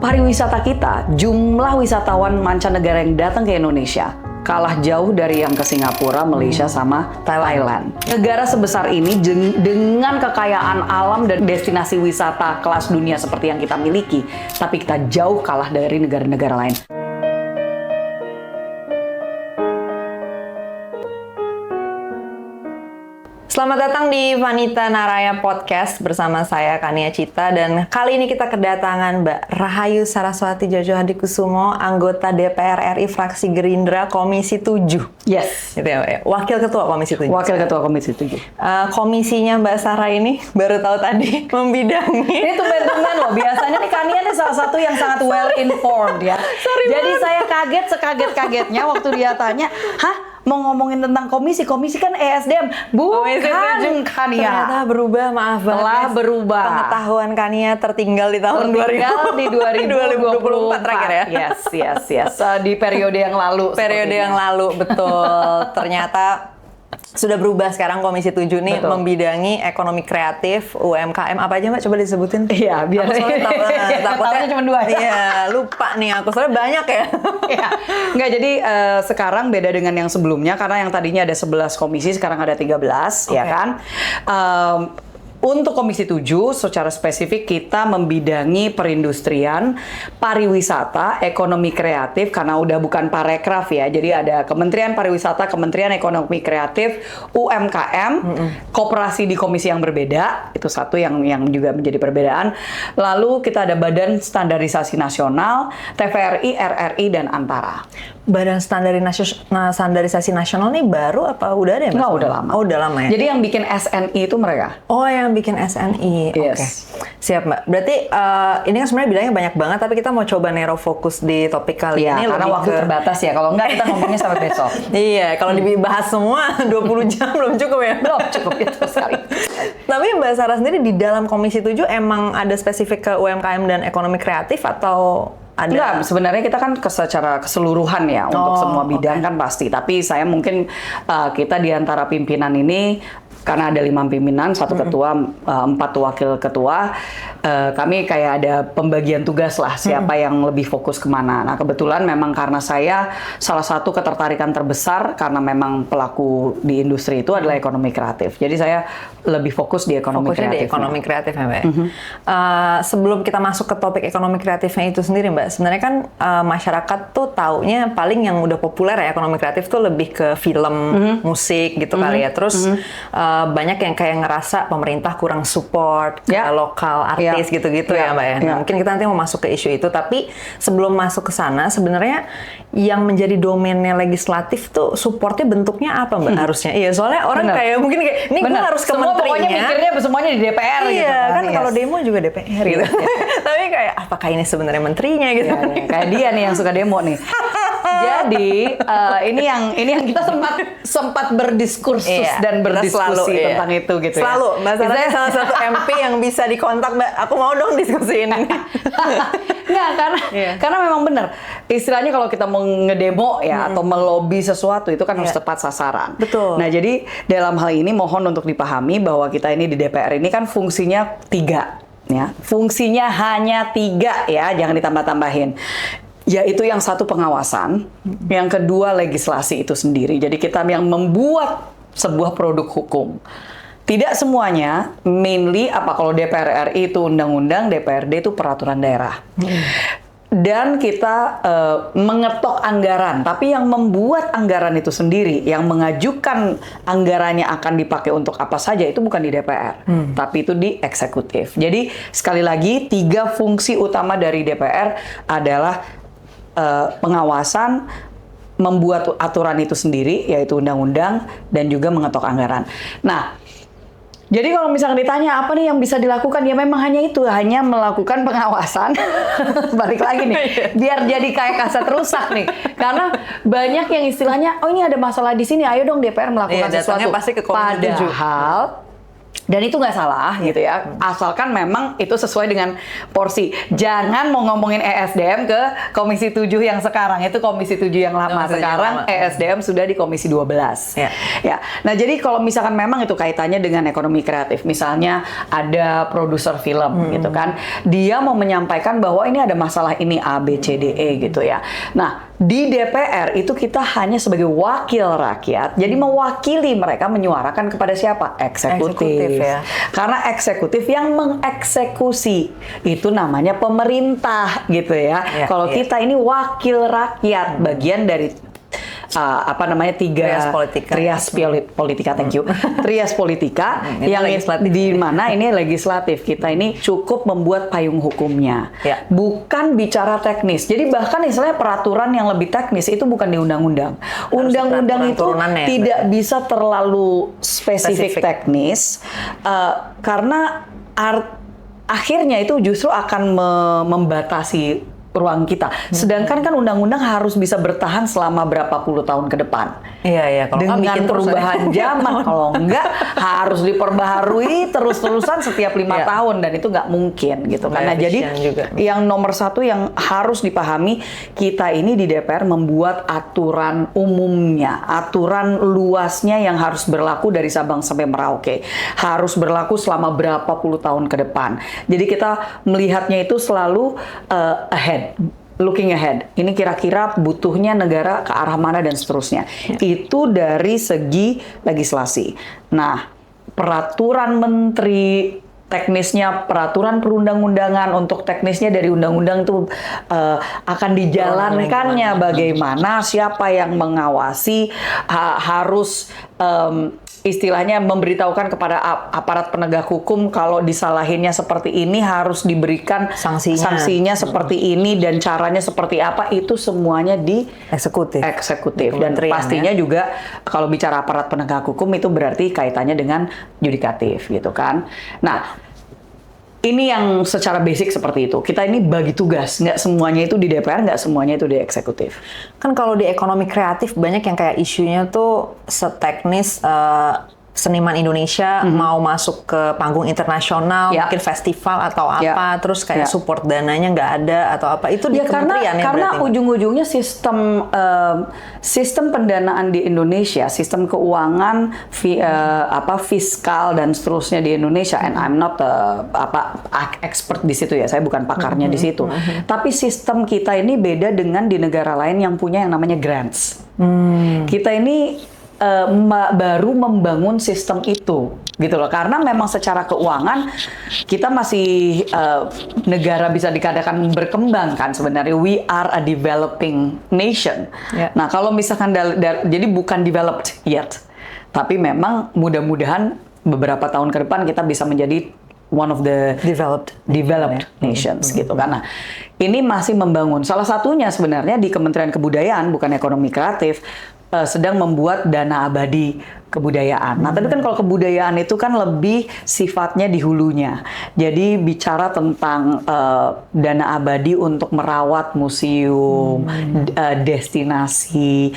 Pariwisata kita, jumlah wisatawan mancanegara yang datang ke Indonesia kalah jauh dari yang ke Singapura, Malaysia, sama Thailand. Negara sebesar ini dengan kekayaan alam dan destinasi wisata kelas dunia seperti yang kita miliki, tapi kita jauh kalah dari negara-negara lain. Selamat datang di Vanita Naraya Podcast bersama saya Kania Cita, dan kali ini kita kedatangan Mbak Rahayu Saraswati Djadjikusumo, anggota DPR RI fraksi Gerindra Komisi 7. Yes. Gitu ya, Mbak. Wakil Ketua Komisi 7. Wakil Ketua Komisi 7. Komisinya Mbak Sarah ini baru tahu tadi membidangi. Ini tumben-tumben loh. Biasanya nih Kania nih salah satu yang sangat well informed ya. Jadi saya kaget sekaget-kagetnya waktu dia tanya, "Hah? Mau ngomongin tentang komisi kan ESDM, bukan Kania." Ternyata berubah, maaf banget. Telah berubah. Pengetahuan Kania tertinggal di tahun 2024 terakhir ya. Yes. Di periode yang lalu. Periode yang lalu, betul. Ternyata sudah berubah sekarang Komisi 7 nih. Betul. Membidangi ekonomi kreatif, UMKM, apa aja Mbak? Coba disebutin. Iya, biar takutnya cuma 2. Iya, lupa nih aku, soalnya banyak ya. Iya. Enggak, jadi sekarang beda dengan yang sebelumnya, karena yang tadinya ada 11 komisi, sekarang ada 13, ya kan? Untuk Komisi 7, secara spesifik kita membidangi perindustrian, pariwisata, ekonomi kreatif, karena udah bukan parekraf ya. Jadi ada Kementerian Pariwisata, Kementerian Ekonomi Kreatif, UMKM, koperasi di komisi yang berbeda, itu satu yang juga menjadi perbedaan. Lalu kita ada Badan Standarisasi Nasional, TVRI, RRI, dan Antara. Badan Standarisasi Nasional nih baru apa udah ada ya Mas? Nggak, udah lama. Oh, udah lama ya? Jadi yang bikin SNI itu mereka. Oh, yang bikin SNI. Yes. Oke. Siap, Mbak. Berarti ini kan sebenarnya bilangnya banyak banget, tapi kita mau coba narrow fokus di topik kali ini. Karena waktu terbatas ya. Kalau enggak kita ngomongnya sampai besok. Iya, kalau dibahas semua 20 jam belum cukup ya? Belum cukup itu sekali. Tapi Mbak Sarah sendiri di dalam Komisi 7 emang ada spesifik ke UMKM dan ekonomi kreatif atau ada? Enggak, sebenarnya kita kan secara keseluruhan ya, untuk semua bidang kan pasti. Tapi saya mungkin kita di antara pimpinan ini, karena ada 5 pimpinan, 1 ketua, 4 wakil ketua, kami kayak ada pembagian tugas lah, siapa yang lebih fokus kemana. Nah kebetulan memang karena saya salah satu ketertarikan terbesar, karena memang pelaku di industri itu adalah ekonomi kreatif. Jadi saya lebih fokus di ekonomi kreatif. Fokusnya di ekonomi kreatif ya Mbak. Sebelum kita masuk ke topik ekonomi kreatifnya itu sendiri Mbak, sebenarnya kan masyarakat tuh taunya paling yang udah populer ya ekonomi kreatif tuh lebih ke film, musik gitu kali ya. Terus banyak yang kayak ngerasa pemerintah kurang support ke lokal artis gitu-gitu ya Mbak ya. Nah, mungkin kita nanti mau masuk ke isu itu, tapi sebelum masuk ke sana sebenarnya yang menjadi domainnya legislatif tuh supportnya bentuknya apa Mbak harusnya? Iya, soalnya orang kayak mungkin kayak ini gue harus ke menterinya. Pokoknya mikirnya semuanya di DPR gitu kan. Kalau demo juga DPR gitu. Tapi kayak apakah ini sebenarnya menterinya gitu? Kayak dia nih yang suka demo nih. Jadi ini yang kita sempat berdiskursus dan berdiskusi tentang itu gitu ya. Selalu Mbak Sarah salah satu MP yang bisa dikontak, Mbak. Aku mau dong diskusi ini. Nggak, karena memang benar. Istilahnya kalau kita mau ngedemo ya atau melobi sesuatu itu kan harus tepat sasaran. Betul. Nah jadi dalam hal ini mohon untuk dipahami bahwa kita ini di DPR ini kan fungsinya 3 ya. Fungsinya hanya 3 ya, jangan ditambah-tambahin. Yaitu yang satu pengawasan, yang kedua legislasi itu sendiri. Jadi kita yang membuat sebuah produk hukum. Tidak semuanya, mainly kalau DPR RI itu undang-undang, DPRD itu peraturan daerah. Dan kita mengetok anggaran, tapi yang membuat anggaran itu sendiri, yang mengajukan anggarannya akan dipakai untuk apa saja, itu bukan di DPR, tapi itu di eksekutif. Jadi sekali lagi, 3 fungsi utama dari DPR adalah pengawasan, membuat aturan itu sendiri, yaitu undang-undang, dan juga mengetok anggaran. Nah, jadi kalau misalnya ditanya apa nih yang bisa dilakukan, ya memang hanya itu, hanya melakukan pengawasan. Balik lagi nih, biar jadi kayak kaset rusak nih. Karena banyak yang istilahnya, oh ini ada masalah di sini, ayo dong DPR melakukan sesuatu. Pasti ke Komisi 7. Padahal Dan itu nggak salah gitu ya, asalkan memang itu sesuai dengan porsi. Jangan mau ngomongin ESDM ke Komisi 7 yang sekarang, itu Komisi 7 yang lama. Sekarang ESDM sudah di Komisi 12. Ya. Nah, jadi kalau misalkan memang itu kaitannya dengan ekonomi kreatif, misalnya ada produser film gitu kan, dia mau menyampaikan bahwa ini ada masalah ini A, B, C, D, E gitu ya. Nah, di DPR itu kita hanya sebagai wakil rakyat, jadi mewakili mereka menyuarakan kepada siapa? Eksekutif. Ya. Karena eksekutif yang mengeksekusi itu namanya pemerintah gitu ya. Kalau kita ini wakil rakyat, bagian dari Trias Politika, thank you. Trias Politika yang di mana ini legislatif. Kita ini cukup membuat payung hukumnya. Bukan bicara teknis. Jadi bahkan istilahnya peraturan yang lebih teknis itu bukan di undang-undang. Undang-undang itu tidak bisa terlalu spesifik teknis karena akhirnya itu justru akan membatasi ruang kita. Sedangkan kan undang-undang harus bisa bertahan selama berapa puluh tahun ke depan. Iya. Dengan perubahan zaman, kalau enggak harus diperbaharui terus-terusan setiap 5 tahun dan itu nggak mungkin gitu. Karena jadi yang nomor satu yang harus dipahami, kita ini di DPR membuat aturan umumnya, aturan luasnya yang harus berlaku dari Sabang sampai Merauke, harus berlaku selama berapa puluh tahun ke depan. Jadi kita melihatnya itu selalu looking ahead. Ini kira-kira butuhnya negara ke arah mana dan seterusnya. Itu dari segi legislasi. Nah, peraturan menteri, teknisnya peraturan perundang-undangan, untuk teknisnya dari undang-undang itu akan dijalankannya bagaimana, siapa yang mengawasi, harus istilahnya memberitahukan kepada aparat penegak hukum kalau disalahinnya seperti ini harus diberikan sanksinya seperti ini dan caranya seperti apa, itu semuanya di eksekutif. Dan pastinya juga kalau bicara aparat penegak hukum itu berarti kaitannya dengan yudikatif gitu kan. Nah, ini yang secara basic seperti itu. Kita ini bagi tugas, nggak semuanya itu di DPR, nggak semuanya itu di eksekutif. Kan kalau di ekonomi kreatif banyak yang kayak isunya tuh seteknis seniman Indonesia mau masuk ke panggung internasional, mungkin festival atau apa, terus kayak support dananya nggak ada atau apa, itu di kementerian ya. Karena ujung-ujungnya sistem pendanaan di Indonesia, sistem keuangan, fiskal dan seterusnya di Indonesia, and I'm not expert di situ ya, saya bukan pakarnya di situ. Tapi sistem kita ini beda dengan di negara lain yang punya yang namanya grants. Kita ini baru membangun sistem itu gitu loh, karena memang secara keuangan kita masih negara bisa dikatakan berkembang kan sebenarnya, we are a developing nation. Nah, kalau misalkan jadi bukan developed yet, tapi memang mudah-mudahan beberapa tahun ke depan kita bisa menjadi one of the developed nations gitu kan. Nah, ini masih membangun. Salah satunya sebenarnya di Kementerian Kebudayaan, bukan ekonomi kreatif, sedang membuat dana abadi kebudayaan. Nah, tapi kan kalau kebudayaan itu kan lebih sifatnya di hulunya. Jadi bicara tentang dana abadi untuk merawat museum, destinasi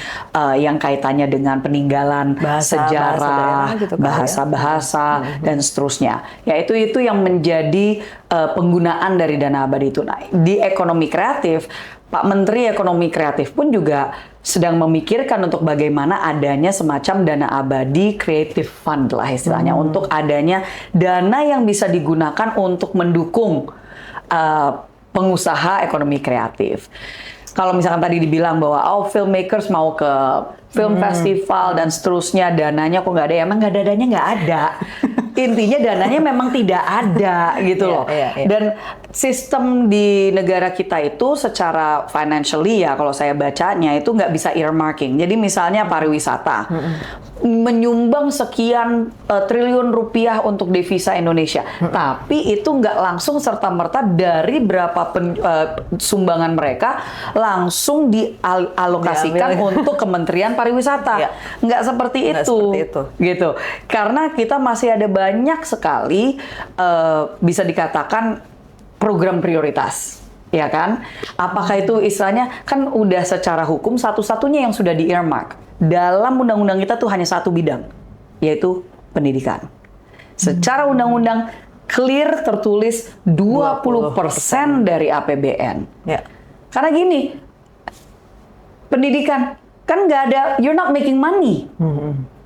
yang kaitannya dengan peninggalan sejarah, bahasa-bahasa dan seterusnya. Ya, itu yang menjadi penggunaan dari dana abadi itu. Nah, di ekonomi kreatif, Pak Menteri Ekonomi Kreatif pun juga sedang memikirkan untuk bagaimana adanya semacam dana abadi creative fund lah istilahnya, untuk adanya dana yang bisa digunakan untuk mendukung pengusaha ekonomi kreatif. Kalau misalkan tadi dibilang bahwa filmmakers mau ke film festival dan seterusnya, dananya kok nggak ada, emang nggak ada, dananya nggak ada. Intinya dananya memang tidak ada gitu loh. Dan sistem di negara kita itu secara financially ya, kalau saya bacanya itu nggak bisa earmarking. Jadi misalnya pariwisata menyumbang sekian triliun rupiah untuk devisa Indonesia, tapi itu nggak langsung serta-merta dari berapa sumbangan mereka langsung dialokasikan untuk Kementerian Pariwisata. Nggak seperti itu, gitu. Karena kita masih ada banyak sekali bisa dikatakan program prioritas, ya kan? Apakah itu istilahnya kan udah secara hukum satu-satunya yang sudah di-earmark dalam undang-undang kita tuh hanya satu bidang, yaitu pendidikan. Secara undang-undang clear tertulis 20% dari APBN. Ya. Karena gini, pendidikan kan nggak ada, you're not making money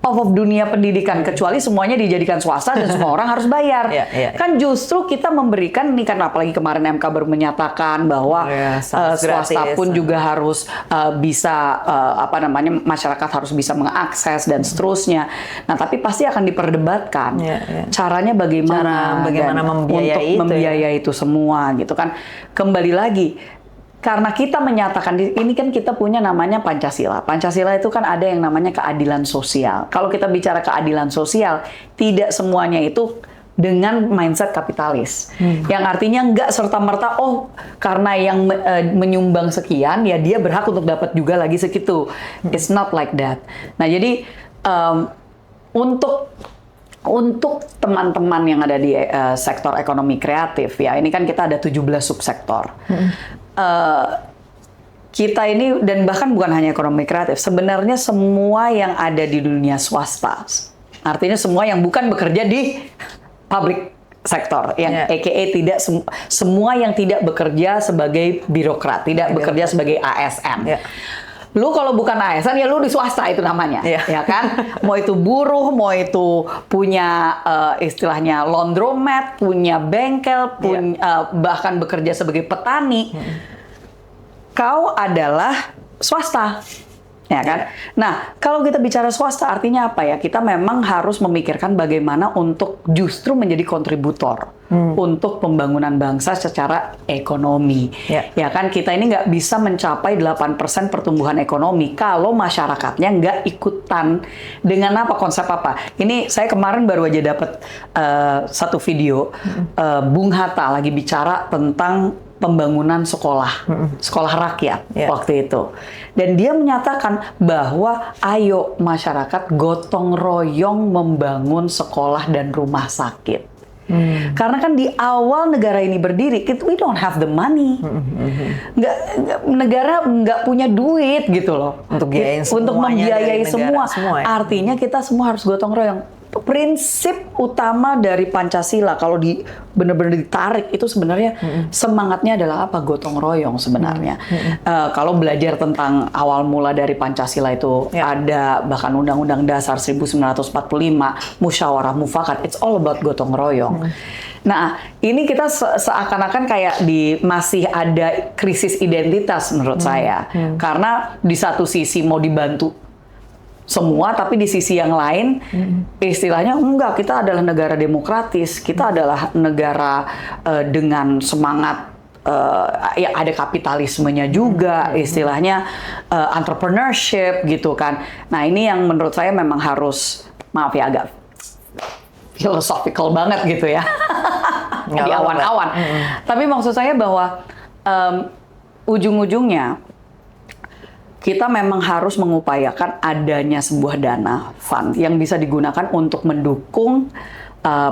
off of dunia pendidikan, kecuali semuanya dijadikan swasta dan semua orang harus bayar. Kan justru kita memberikan, ini kan apalagi kemarin MK baru menyatakan bahwa swasta pun juga harus bisa, masyarakat harus bisa mengakses dan seterusnya. Nah, tapi pasti akan diperdebatkan caranya bagaimana membiayai untuk membiayai itu semua gitu kan. Kembali lagi, karena kita menyatakan, ini kan kita punya namanya Pancasila. Pancasila itu kan ada yang namanya keadilan sosial. Kalau kita bicara keadilan sosial, tidak semuanya itu dengan mindset kapitalis. Yang artinya nggak serta-merta, oh karena yang menyumbang sekian, ya dia berhak untuk dapat juga lagi segitu. It's not like that. Nah, jadi untuk teman-teman yang ada di sektor ekonomi kreatif, ya ini kan kita ada 17 subsektor. Kita ini, dan bahkan bukan hanya ekonomi kreatif, sebenarnya semua yang ada di dunia swasta, artinya semua yang bukan bekerja di public sektor, yang AKA tidak semua yang tidak bekerja sebagai birokrat, tidak bekerja sebagai ASN. Lu kalau bukan ASN ya lu di swasta itu namanya, ya kan? Mau itu buruh, mau itu punya istilahnya laundromat, punya bengkel, bahkan bekerja sebagai petani, kau adalah swasta. Ya kan? Nah, kalau kita bicara swasta artinya apa ya? Kita memang harus memikirkan bagaimana untuk justru menjadi kontributor untuk pembangunan bangsa secara ekonomi. Ya kan? Kita ini nggak bisa mencapai 8% pertumbuhan ekonomi kalau masyarakatnya nggak ikutan. Dengan apa? Konsep apa? Ini saya kemarin baru aja dapat satu video Bung Hatta lagi bicara tentang pembangunan sekolah rakyat waktu itu. Dan dia menyatakan bahwa ayo masyarakat gotong royong membangun sekolah dan rumah sakit. Karena kan di awal negara ini berdiri, we don't have the money. Negara nggak punya duit gitu loh. Untuk membiayai semua. Artinya kita semua harus gotong royong. Prinsip utama dari Pancasila kalau benar-benar ditarik itu sebenarnya semangatnya adalah apa? Gotong royong sebenarnya. Kalau belajar tentang awal mula dari Pancasila itu ada bahkan Undang-Undang Dasar 1945, musyawarah mufakat, it's all about gotong royong. Nah, ini kita seakan-akan kayak masih ada krisis identitas menurut saya. Karena di satu sisi mau dibantu semua, tapi di sisi yang lain istilahnya enggak, kita adalah negara demokratis, kita adalah negara dengan semangat ya ada kapitalismenya juga, istilahnya entrepreneurship gitu kan. Nah, ini yang menurut saya memang harus, maaf ya agak philosophical banget gitu ya. Di awan-awan. Tapi maksud saya bahwa ujung-ujungnya kita memang harus mengupayakan adanya sebuah dana fund yang bisa digunakan untuk mendukung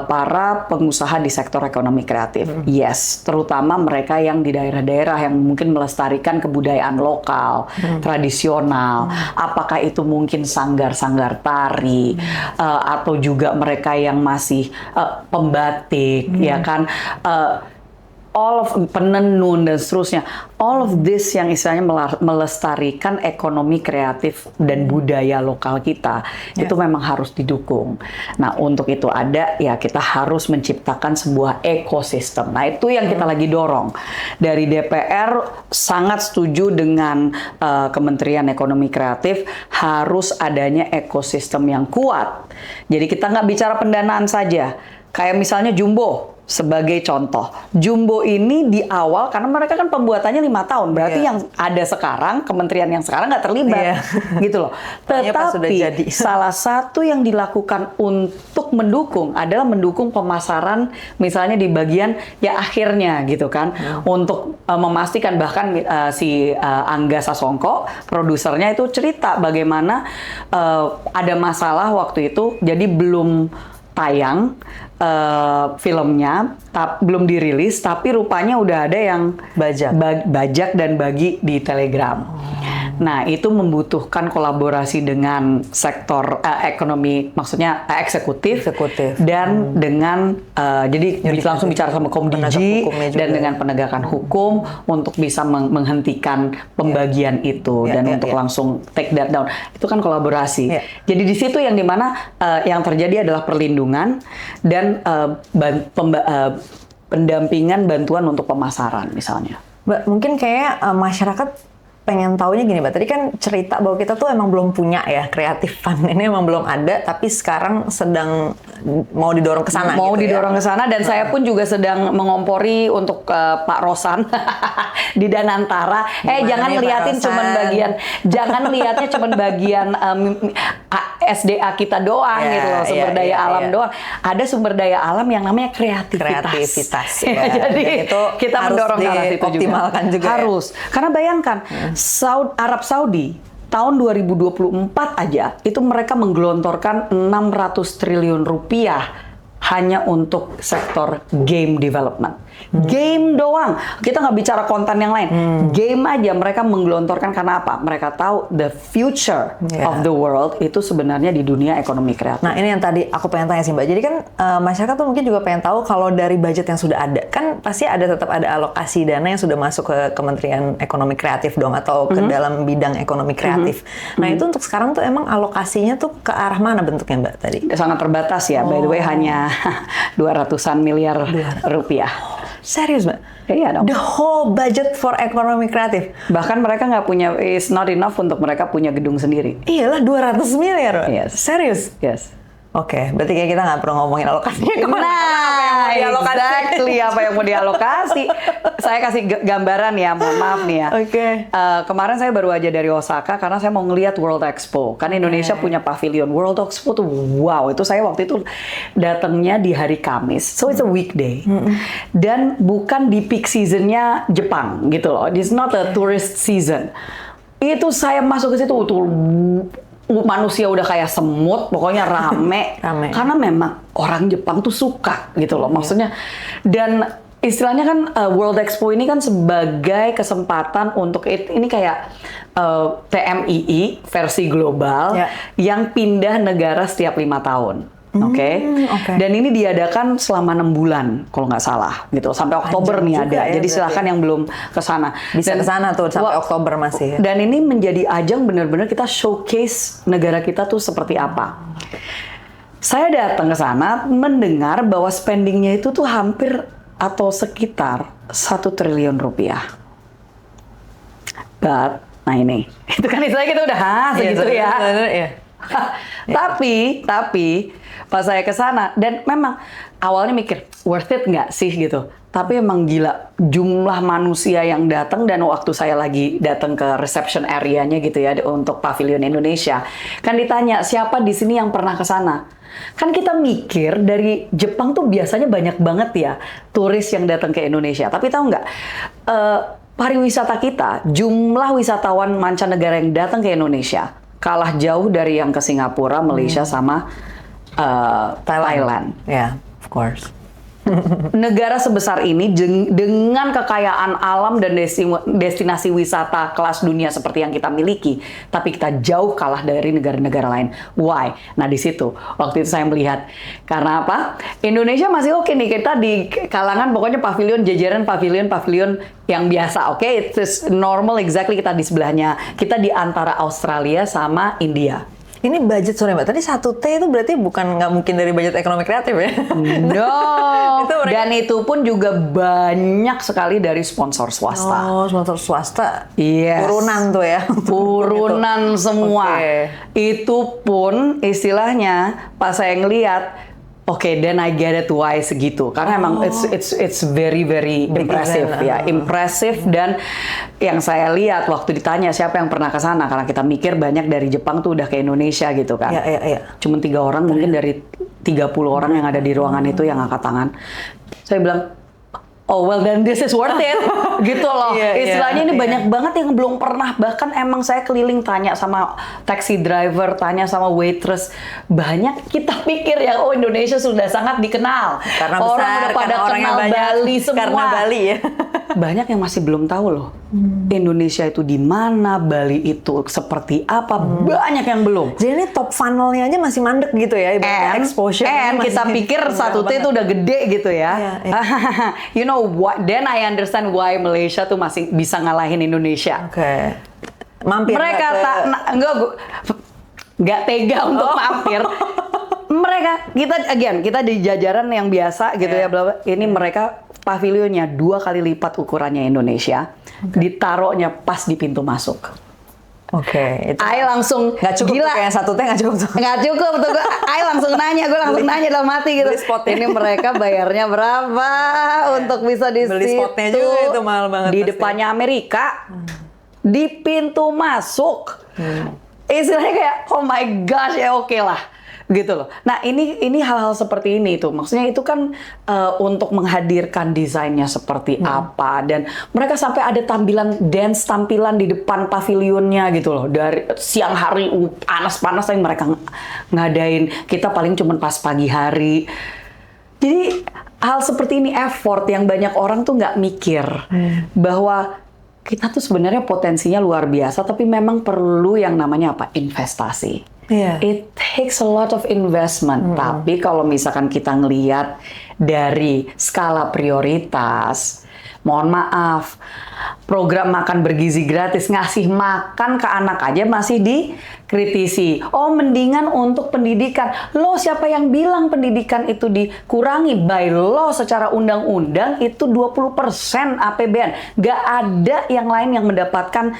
para pengusaha di sektor ekonomi kreatif. Yes, terutama mereka yang di daerah-daerah yang mungkin melestarikan kebudayaan lokal, tradisional. Apakah itu mungkin sanggar-sanggar tari, atau juga mereka yang masih pembatik, ya kan? All of penenun dan seterusnya, all of this yang istilahnya melestarikan ekonomi kreatif dan budaya lokal kita, itu memang harus didukung. Nah, untuk itu ada, ya kita harus menciptakan sebuah ekosistem. Nah, itu yang kita lagi dorong. Dari DPR sangat setuju dengan Kementerian Ekonomi Kreatif, harus adanya ekosistem yang kuat. Jadi kita nggak bicara pendanaan saja. Kayak misalnya Jumbo, sebagai contoh. Jumbo ini di awal, karena mereka kan pembuatannya 5 tahun, berarti yang ada sekarang, kementerian yang sekarang nggak terlibat, gitu loh. Tetapi salah satu yang dilakukan untuk mendukung adalah mendukung pemasaran, misalnya di bagian ya akhirnya, gitu kan, untuk memastikan bahkan si Angga Sasongko, produsernya itu cerita bagaimana ada masalah waktu itu, jadi belum tayang filmnya, belum dirilis, tapi rupanya udah ada yang bajak dan bagi di Telegram. Nah, itu membutuhkan kolaborasi dengan sektor ekonomi, maksudnya eksekutif, dan dengan jadi langsung bicara sama Komdigi dan dengan penegakan hukum untuk bisa menghentikan pembagian itu dan untuk langsung take that down. Itu kan kolaborasi. Jadi di situ yang dimana yang terjadi adalah perlindungan dan pendampingan bantuan untuk pemasaran misalnya. Mbak, mungkin kayak masyarakat pengen taunya gini, Mbak. Tadi kan cerita bahwa kita tuh emang belum punya ya kreatif fund ini emang belum ada, tapi sekarang sedang mau didorong ke sana. Mau gitu didorong ke sana dan saya pun juga sedang mengompori untuk Pak Rosan di Danantara. Jangan liatin cuman bagian, jangan lihatnya cuman bagian SDA kita doang gitu loh, sumber daya alam doang. Ada sumber daya alam yang namanya kreativitas. Jadi itu kita mendorong ke arah situ juga. Harus. Karena bayangkan Arab Saudi tahun 2024 aja itu mereka menggelontorkan 600 triliun rupiah hanya untuk sektor game development. Game doang. Kita nggak bicara konten yang lain. Game aja mereka menggelontorkan karena apa? Mereka tahu the future of the world itu sebenarnya di dunia ekonomi kreatif. Nah, ini yang tadi aku pengen tanya sih, Mbak. Jadi kan masyarakat tuh mungkin juga pengen tahu kalau dari budget yang sudah ada, kan pasti tetap ada alokasi dana yang sudah masuk ke Kementerian Ekonomi Kreatif dong atau ke dalam bidang ekonomi kreatif. Nah, itu untuk sekarang tuh emang alokasinya tuh ke arah mana bentuknya, Mbak, tadi? Sangat terbatas ya. By the way hanya 200-an miliar rupiah. Serius, Mbak? Iya dong. The whole budget for ekonomi kreatif. Bahkan mereka nggak punya, is not enough untuk mereka punya gedung sendiri. Iyalah 200 miliar. Yes. Serius? Yes. Oke, berarti kayak kita nggak perlu ngomongin alokasinya kemana. Exactly apa yang mau dialokasi. Saya kasih gambaran ya, mohon maaf nih ya. Kemarin saya baru aja dari Osaka karena saya mau ngelihat World Expo. Kan Indonesia punya pavilion World Expo tuh, wow. Itu saya waktu itu datangnya di hari Kamis, so it's a weekday. Dan bukan di peak seasonnya Jepang gitu loh. It's not a tourist season. Itu saya masuk ke situ tuh. Manusia udah kayak semut, pokoknya rame. Karena memang orang Jepang tuh suka gitu loh, maksudnya. Dan istilahnya kan World Expo ini kan sebagai kesempatan untuk ini kayak TMII versi global yang pindah negara setiap 5 tahun. Dan ini diadakan selama 6 bulan kalau nggak salah gitu, sampai Oktober nih ada. Jadi silahkan yang belum ke sana bisa ke sana tuh sampai Oktober masih. Dan ini menjadi ajang benar-benar kita showcase negara kita tuh seperti apa. Saya datang ke sana mendengar bahwa spendingnya itu tuh hampir atau sekitar 1 triliun rupiah. Nah ini, itu kan istilahnya kita udah segitu ya. Tapi pas saya ke sana dan memang awalnya mikir worth it nggak sih gitu. Tapi emang gila jumlah manusia yang datang dan waktu saya lagi datang ke reception area-nya gitu ya untuk Pavilion Indonesia. Kan ditanya siapa di sini yang pernah ke sana? Kan kita mikir dari Jepang tuh biasanya banyak banget ya turis yang datang ke Indonesia. Tapi tahu nggak? Pariwisata kita, jumlah wisatawan mancanegara yang datang ke Indonesia kalah jauh dari yang ke Singapura, Malaysia sama Thailand. Yeah, of course. Negara sebesar ini dengan kekayaan alam dan destinasi wisata kelas dunia seperti yang kita miliki, tapi kita jauh kalah dari negara-negara lain. Why? Nah di situ waktu itu saya melihat karena apa? Indonesia masih oke nih, kita di kalangan pokoknya pavilion jajaran pavilion yang biasa. It's normal, exactly kita di sebelahnya. Kita di antara Australia sama India. Ini budget, sorry Mbak, tadi 1T itu berarti nggak mungkin dari budget ekonomi kreatif ya? No, dan itu pun juga banyak sekali dari sponsor swasta. Oh, sponsor swasta. Yes. Turunan tuh ya? Turunan semua. Itu pun istilahnya pas saya ngeliat, then I get it why segitu. Karena emang it's very impressive ya, impressive. Dan yang saya lihat waktu ditanya siapa yang pernah ke sana, karena kita mikir banyak dari Jepang tuh udah ke Indonesia gitu kan. Cuman 3 orang mungkin dari 30 orang yang ada di ruangan itu yang angkat tangan. Saya bilang, oh well then this is worth it gitu loh. Istilahnya ini banyak banget yang belum pernah, bahkan emang saya keliling tanya sama taxi driver, tanya sama waitress, banyak kita pikir ya oh Indonesia sudah sangat dikenal karena orang besar, udah pada karena orangnya kenal banyak, Bali semua, karena Bali ya. Banyak yang masih belum tahu loh Indonesia itu di mana, Bali itu seperti apa, banyak yang belum. Jadi ini top funnelnya aja masih mandek gitu ya, exposure. Kita pikir satu T itu udah gede gitu ya. You know what? Then I understand why Malaysia tuh masih bisa ngalahin Indonesia. Oke. Mampir mereka nggak tega untuk mampir. Mereka kita di jajaran yang biasa gitu ya. Ini mereka pavilionnya 2 kali lipat ukurannya Indonesia. Ditaruhnya pas di pintu masuk. Oke, I langsung nggak cukup gila. Kayak 1 T nggak cukup tuh. Nggak cukup tuh. I langsung nanya dalam hati gitu. Ini mereka bayarnya berapa untuk bisa di beli situ? spotnya juga itu mahal banget. Di depannya Amerika, di pintu masuk. Istilahnya kayak oh my gosh ya oke lah. Gitu loh. Nah ini hal-hal seperti ini tuh, maksudnya itu kan untuk menghadirkan desainnya seperti apa, dan mereka sampai ada tampilan di depan pavilionnya gitu loh, dari siang hari panas-panas yang mereka ngadain, kita paling cuma pas pagi hari. Jadi hal seperti ini effort yang banyak orang tuh nggak mikir bahwa kita tuh sebenarnya potensinya luar biasa, tapi memang perlu yang namanya apa? Investasi. It takes a lot of investment. Tapi kalau misalkan kita ngelihat dari skala prioritas, mohon maaf, program makan bergizi gratis, ngasih makan ke anak aja masih dikritisi. Oh, mendingan untuk pendidikan. Loh, siapa yang bilang pendidikan itu dikurangi? By law, secara undang-undang itu 20% APBN. Gak ada yang lain yang mendapatkan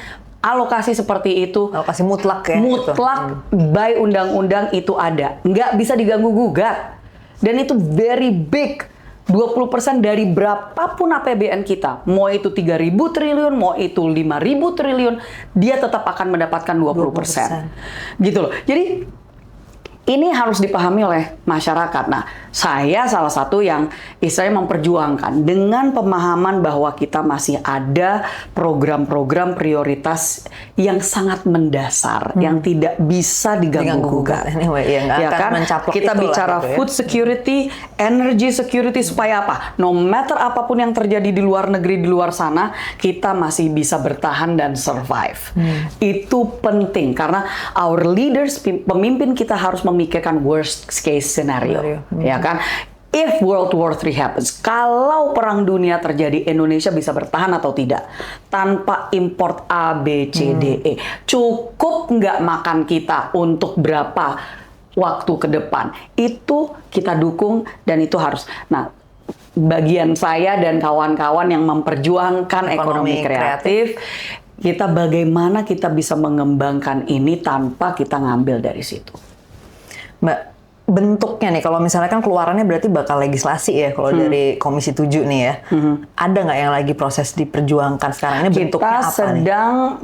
alokasi seperti itu. Alokasi mutlak ya? Mutlak by undang-undang itu ada. Nggak bisa diganggu-gugat. Dan itu very big. 20% dari berapapun APBN kita. Mau itu 3.000 triliun, mau itu 5.000 triliun, dia tetap akan mendapatkan 20%. Gitu loh. Jadi ini harus dipahami oleh masyarakat. Nah, saya salah satu yang istilahnya memperjuangkan dengan pemahaman bahwa kita masih ada program-program prioritas yang sangat mendasar, yang tidak bisa diganggu-gugat. Anyway, ya kan? Kita bicara gitu ya. Food security, energy security, supaya apa? No matter apapun yang terjadi di luar negeri, di luar sana, kita masih bisa bertahan dan survive. Itu penting karena our leaders, pemimpin kita harus memikirkan worst case scenario. Ya kan? If World War III happens, kalau perang dunia terjadi, Indonesia bisa bertahan atau tidak tanpa import A, B, C, D, E. Cukup nggak makan kita untuk berapa waktu ke depan? Itu kita dukung dan itu harus. Nah, bagian saya dan kawan-kawan yang memperjuangkan ekonomi kreatif, kita bagaimana kita bisa mengembangkan ini tanpa kita ngambil dari situ. Mbak, bentuknya nih, kalau misalnya kan keluarannya berarti bakal legislasi ya, kalau dari Komisi 7 nih ya. Ada nggak yang lagi proses diperjuangkan sekarang? Ini bentuknya apa nih? Kita sedang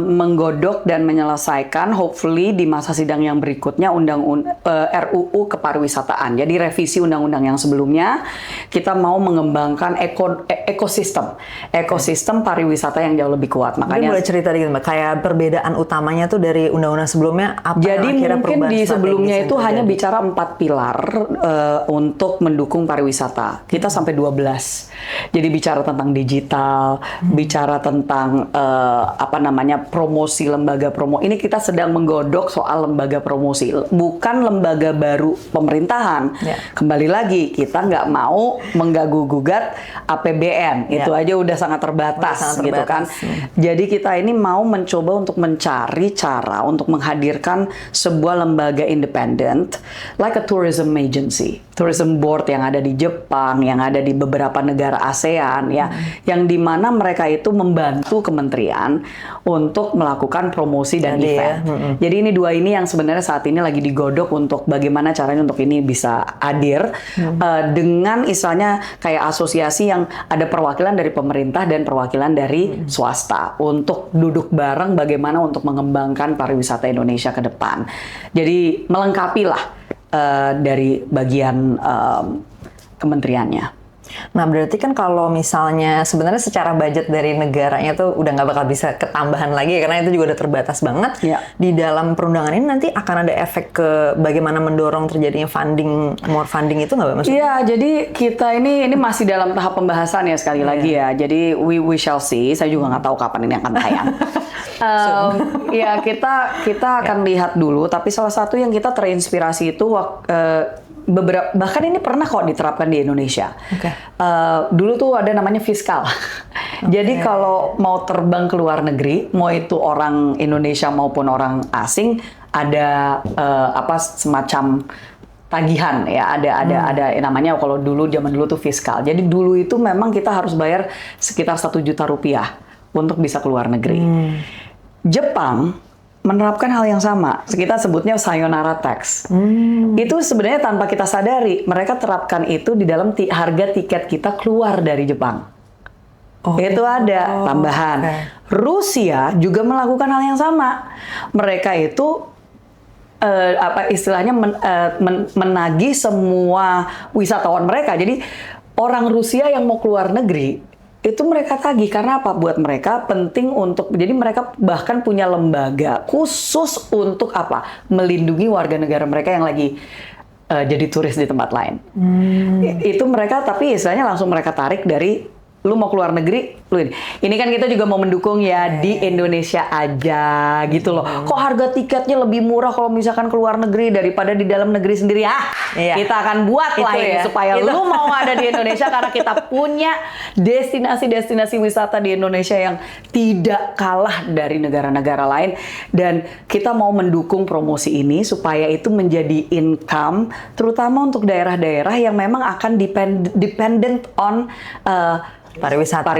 menggodok dan menyelesaikan, hopefully di masa sidang yang berikutnya, RUU Kepariwisataan. Jadi revisi undang-undang yang sebelumnya, kita mau mengembangkan ekosistem pariwisata yang jauh lebih kuat. Makanya boleh cerita dikit Mbak, kayak perbedaan utamanya tuh dari undang-undang sebelumnya apa? Jadi mungkin di sebelumnya itu hanya bicara 4 pilar untuk mendukung pariwisata. Kita sampai 12. Jadi bicara tentang digital, bicara tentang promosi, lembaga promo. Ini kita sedang menggodok soal lembaga promosi, bukan lembaga baru pemerintahan. Kembali lagi, kita nggak mau mengganggu-gugat APBN. Itu aja udah sangat terbatas, gitu kan. Jadi kita ini mau mencoba untuk mencari cara untuk menghadirkan sebuah lembaga independen, like a tourism agency, tourism board yang ada di Jepang, yang ada di beberapa negara ASEAN ya, yang dimana mereka itu membantu kementerian untuk melakukan promosi dan event. Jadi ini dua ini yang sebenarnya saat ini lagi digodok untuk bagaimana caranya untuk ini bisa hadir dengan istilahnya kayak asosiasi yang ada perwakilan dari pemerintah dan perwakilan dari swasta untuk duduk bareng bagaimana untuk mengembangkan pariwisata Indonesia ke depan. Jadi melengkapi lah dari bagian kementeriannya. Nah, berarti kan kalau misalnya sebenarnya secara budget dari negaranya tuh udah nggak bakal bisa ketambahan lagi ya, karena itu juga udah terbatas banget. Iya. Di dalam perundangan ini nanti akan ada efek ke bagaimana mendorong terjadinya more funding itu nggak, Mbak? Maksudnya? Iya, jadi kita ini masih dalam tahap pembahasan ya sekali lagi ya. Jadi we shall see. Saya juga nggak tahu kapan ini akan tayang. Ya kita akan lihat dulu. Tapi salah satu yang kita terinspirasi itu beberapa, bahkan ini pernah kok diterapkan di Indonesia. Oke. Dulu tuh ada namanya fiskal. Jadi kalau mau terbang ke luar negeri, mau itu orang Indonesia maupun orang asing, ada semacam tagihan ya, ada namanya, kalau zaman dulu tuh fiskal. Jadi dulu itu memang kita harus bayar sekitar 1 juta rupiah untuk bisa keluar negeri. Jepang menerapkan hal yang sama, kita sebutnya sayonara tax. Itu sebenarnya tanpa kita sadari, mereka terapkan itu di dalam harga tiket kita keluar dari Jepang. Itu ada tambahan. Rusia juga melakukan hal yang sama. Mereka itu istilahnya menagih semua wisatawan mereka. Jadi orang Rusia yang mau keluar negeri itu mereka tagih, karena apa? Buat mereka penting untuk, jadi mereka bahkan punya lembaga khusus untuk apa? Melindungi warga negara mereka yang lagi jadi turis di tempat lain. Itu mereka, tapi istilahnya langsung mereka tarik dari, lu mau keluar negeri, lu ini kan kita juga mau mendukung ya di Indonesia aja gitu loh. Kok harga tiketnya lebih murah kalau misalkan keluar negeri daripada di dalam negeri sendiri? Kita akan buat lah ini supaya lu mau ada di Indonesia, karena kita punya destinasi-destinasi wisata di Indonesia yang tidak kalah dari negara-negara lain, dan kita mau mendukung promosi ini supaya itu menjadi income, terutama untuk daerah-daerah yang memang akan dependent on pariwisata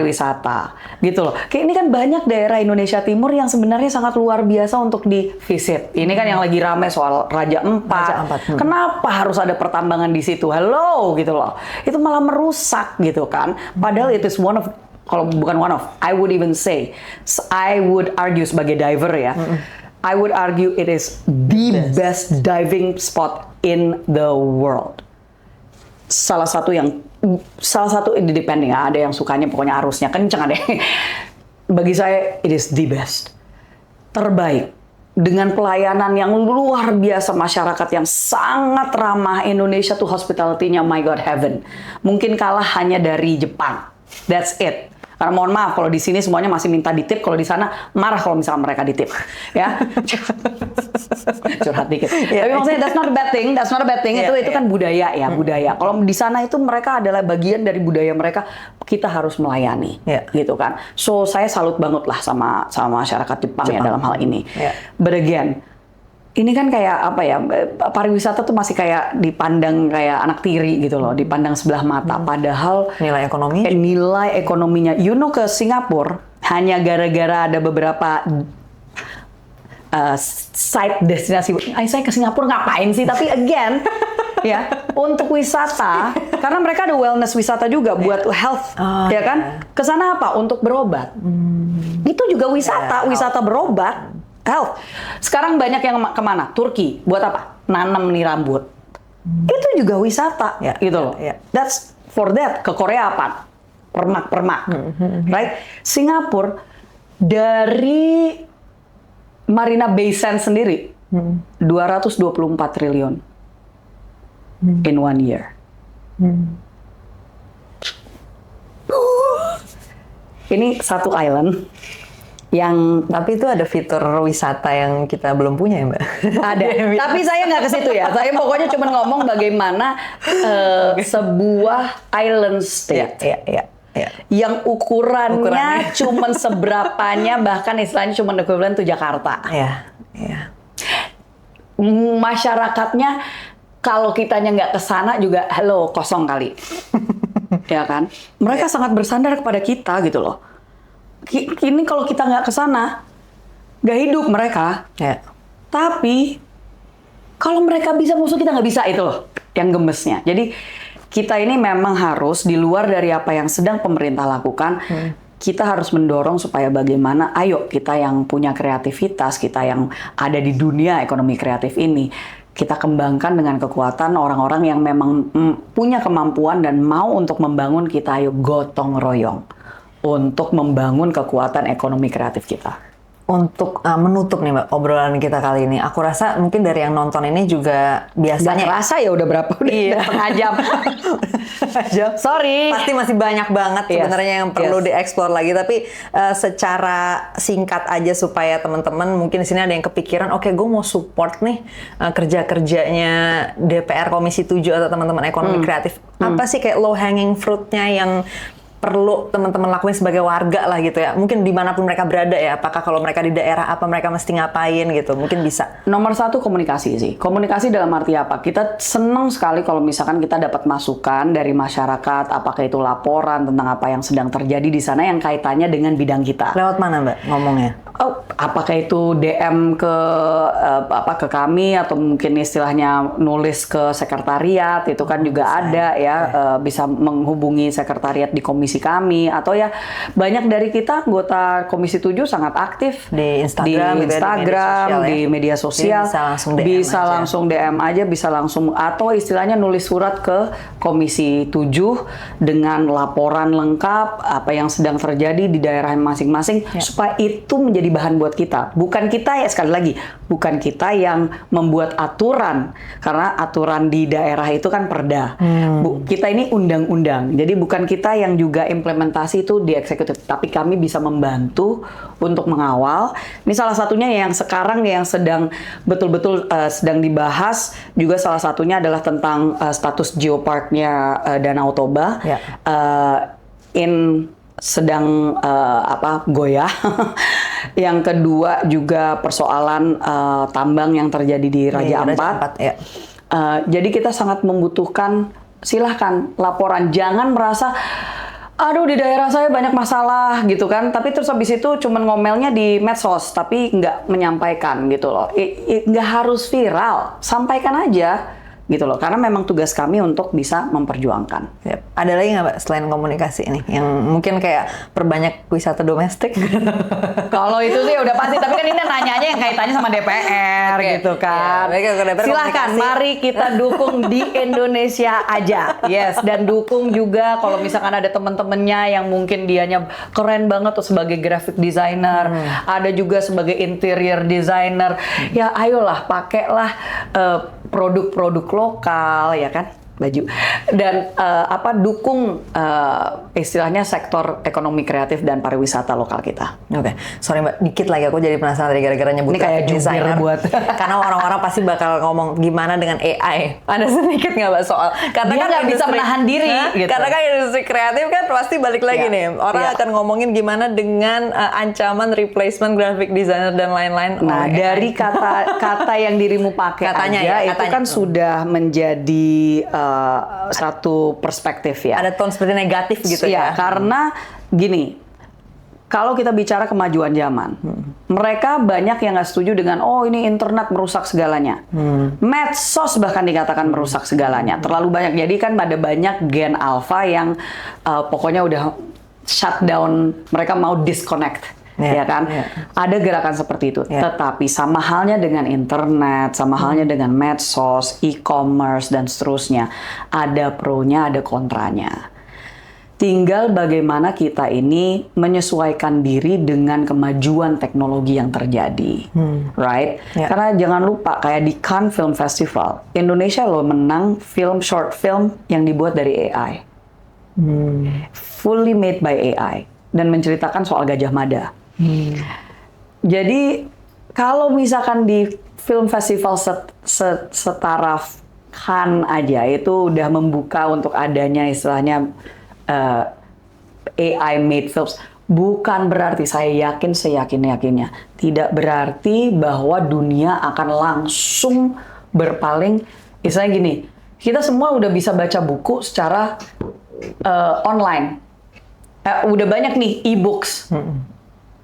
gitu loh. Kayak ini kan banyak daerah Indonesia Timur yang sebenarnya sangat luar biasa untuk di visit. Ini kan yang lagi rame soal Raja Ampat. Kenapa harus ada pertambangan di situ? Hello gitu loh. Itu malah merusak gitu kan. Padahal itu one of, kalau bukan one of, I would even say, I would argue sebagai diver ya. I would argue it is the best diving spot in the world. Salah satu depending, ada yang sukanya pokoknya arusnya kencang deh. Bagi saya it is the best, terbaik, dengan pelayanan yang luar biasa, masyarakat yang sangat ramah. Indonesia tuh hospitality-nya my god heaven, mungkin kalah hanya dari Jepang, that's it. Karena mohon maaf, kalau di sini semuanya masih minta ditip, kalau di sana marah kalau misalnya mereka ditip, ya. Curhat dikit. Tapi maksudnya that's not a bad thing. Itu kan budaya ya, budaya. Kalau di sana itu mereka adalah bagian dari budaya mereka. Kita harus melayani, gitu kan. So saya salut banget lah sama masyarakat Jepang ya dalam hal ini. But again, ini kan kayak apa ya, pariwisata tuh masih kayak dipandang kayak anak tiri gitu loh, dipandang sebelah mata. Padahal nilai ekonominya, ke Singapura hanya gara-gara ada beberapa site destinasi. Saya ke Singapura ngapain sih? Tapi again, ya untuk wisata, karena mereka ada wellness wisata juga buat health, ya kan? Kesana apa? Untuk berobat. Itu juga wisata berobat. Health. Sekarang banyak yang kemana? Turki. Buat apa? Nanam nih rambut. Itu juga wisata, gitu loh. That's for that. Ke Korea apa? Permak. Right? Singapura, dari Marina Bay Sands sendiri, 224 triliun in 1 year. Ini satu island yang, tapi itu ada fitur wisata yang kita belum punya ya, Mbak? Ada. Tapi saya nggak ke situ ya. Saya pokoknya cuma ngomong bagaimana sebuah island state yang ukurannya cuma seberapanya, bahkan istilahnya cuma equivalent to Jakarta. Masyarakatnya kalau kitanya nggak ke sana juga hello, kosong kali. Ya kan? Mereka sangat bersandar kepada kita gitu loh. Ini kalau kita nggak ke sana, nggak hidup mereka. Tapi kalau mereka bisa, musuh kita nggak bisa, itu loh yang gemesnya. Jadi kita ini memang harus di luar dari apa yang sedang pemerintah lakukan. Kita harus mendorong supaya bagaimana, ayo kita yang punya kreativitas, kita yang ada di dunia ekonomi kreatif ini, kita kembangkan dengan kekuatan orang-orang yang memang punya kemampuan dan mau untuk membangun kita. Ayo gotong royong untuk membangun kekuatan ekonomi kreatif kita. Untuk menutup nih Mbak obrolan kita kali ini, aku rasa mungkin dari yang nonton ini juga biasanya rasa ya udah berapa udah Iya. setengah jam. Sorry. pasti masih banyak banget sebenarnya yang perlu dieksplor lagi, tapi secara singkat aja supaya teman-teman mungkin di sini ada yang kepikiran, oke, gue mau support nih kerja-kerjanya DPR Komisi 7 atau teman-teman ekonomi kreatif. Apa sih kayak low hanging fruitnya yang perlu teman-teman lakuin sebagai warga lah gitu ya, mungkin dimanapun mereka berada ya, apakah kalau mereka di daerah apa mereka mesti ngapain gitu, mungkin bisa. Nomor satu komunikasi sih. Komunikasi dalam arti apa? Kita senang sekali kalau misalkan kita dapat masukan dari masyarakat, apakah itu laporan tentang apa yang sedang terjadi di sana yang kaitannya dengan bidang kita. Lewat mana Mbak ngomongnya? Oh, apakah itu DM ke kami atau mungkin istilahnya nulis ke sekretariat, itu kan juga ada ya, bisa menghubungi sekretariat di komisi kami, atau ya banyak dari kita anggota Komisi 7 sangat aktif Di Instagram, di media sosial, bisa langsung DM aja. bisa langsung atau istilahnya nulis surat ke Komisi 7 dengan laporan lengkap apa yang sedang terjadi di daerah masing-masing, supaya itu menjadi bahan buat kita. Bukan kita ya, sekali lagi, bukan kita yang membuat aturan, karena aturan di daerah itu kan perda. Kita ini undang-undang, jadi bukan kita yang juga implementasi itu di eksekutif, tapi kami bisa membantu untuk mengawal. Ini salah satunya yang sekarang yang sedang betul-betul sedang dibahas juga, salah satunya adalah tentang status geoparknya Danau Toba. Sedang goyah. Yang kedua juga persoalan tambang yang terjadi di Raja Ampat. Jadi kita sangat membutuhkan, silahkan laporan, jangan merasa aduh di daerah saya banyak masalah gitu kan, tapi terus habis itu cuman ngomelnya di medsos tapi nggak menyampaikan gitu loh. Nggak harus viral, sampaikan aja gitu loh, karena memang tugas kami untuk bisa memperjuangkan. Ada lagi nggak Mbak selain komunikasi ini yang mungkin kayak perbanyak wisata domestik? Kalau itu sih udah pasti, tapi kan ini nanyanya yang kaitannya sama DPR gitu kan. Silahkan, mari kita dukung di Indonesia aja. Yes, dan dukung juga kalau misalkan ada temen-temennya yang mungkin dianya keren banget tuh sebagai graphic designer, ada juga sebagai interior designer. Ya ayolah, pakailah produk-produk lokal ya kan, baju, dan dukung istilahnya sektor ekonomi kreatif dan pariwisata lokal kita. Oke, sorry Mbak, dikit lagi aku jadi penasaran tadi gara-gara nyebut ini kayak desainer buat karena orang-orang pasti bakal ngomong gimana dengan AI. Ada sedikit nggak Mbak soal? Karena dia kan nggak bisa menahan diri. Gitu. Karena kan industri kreatif kan pasti balik lagi nih. Orang akan ngomongin gimana dengan ancaman replacement graphic designer dan lain-lain. Nah, dari kata yang dirimu pakai katanya aja, itu kan sudah menjadi satu perspektif ya. Ada tone seperti negatif gitu ya. Karena gini, kalau kita bicara kemajuan zaman, mereka banyak yang nggak setuju dengan ini internet merusak segalanya. Medsos bahkan dikatakan merusak segalanya. Terlalu banyak. Jadi kan ada banyak gen alpha yang pokoknya udah shutdown, mereka mau disconnect. Ya kan? Ada gerakan seperti itu. Tetapi sama halnya dengan internet, sama halnya dengan medsos, e-commerce, dan seterusnya. Ada pro-nya, ada kontranya. Tinggal bagaimana kita ini menyesuaikan diri dengan kemajuan teknologi yang terjadi. Right? Karena jangan lupa, kayak di Cannes Film Festival, Indonesia loh menang short film yang dibuat dari AI. Fully made by AI. Dan menceritakan soal Gajah Mada. Jadi kalau misalkan di film festival setara Cannes aja itu udah membuka untuk adanya istilahnya AI made films, bukan berarti, saya yakin seyakin-yakinnya, tidak berarti bahwa dunia akan langsung berpaling. Istilahnya gini, kita semua udah bisa baca buku secara online, udah banyak nih e-books.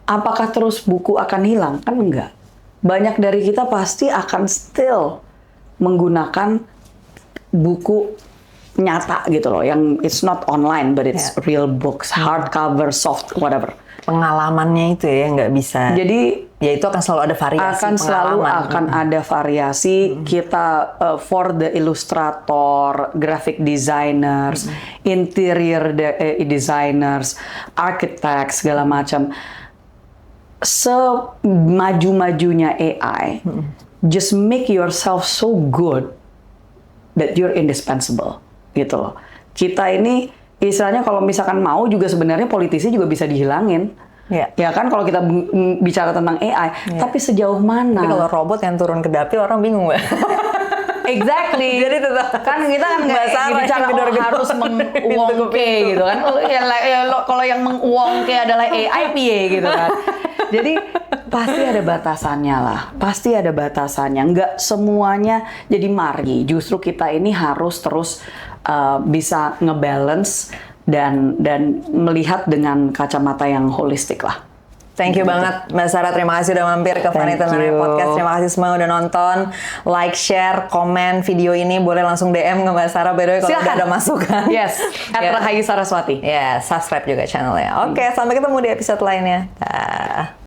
Apakah terus buku akan hilang? Kan enggak. Banyak dari kita pasti akan still menggunakan buku nyata gitu loh, yang it's not online but it's real books, hardcover, soft, whatever. Pengalamannya itu ya nggak bisa. Jadi ya itu akan selalu ada variasi akan selalu pengalaman. akan ada variasi. Kita for the illustrator, graphic designers, interior designers, architects segala macam, semaju-majunya AI, just make yourself so good that you're indispensable gitu loh. Kita ini istilahnya kalau misalkan mau juga sebenarnya politisi juga bisa dihilangin. Ya kan kalau kita bicara tentang AI, tapi sejauh mana? Tapi kalau robot yang turun ke dapil orang bingung, Mbak. Exactly. Jadi tetap kan kita kan nggak bicara harus menguongke gitu kan. Kalau yang menguongke adalah AI piye gitu kan. Jadi pasti ada batasannya lah. Pasti ada batasannya. Nggak semuanya. Jadi mari justru kita ini harus terus bisa ngebalance dan melihat dengan kacamata yang holistik lah. Thank you banget Mbak Sarah, terima kasih udah mampir ke Vanity Menarik Podcast. Terima kasih semua udah nonton, like, share, komen video ini, boleh langsung DM ke Mbak Sarah by the way kalau udah ada masukan. Yes, @Rahayu Saraswati. Ya, subscribe juga channelnya. Oke, sampai ketemu di episode lainnya. Dah.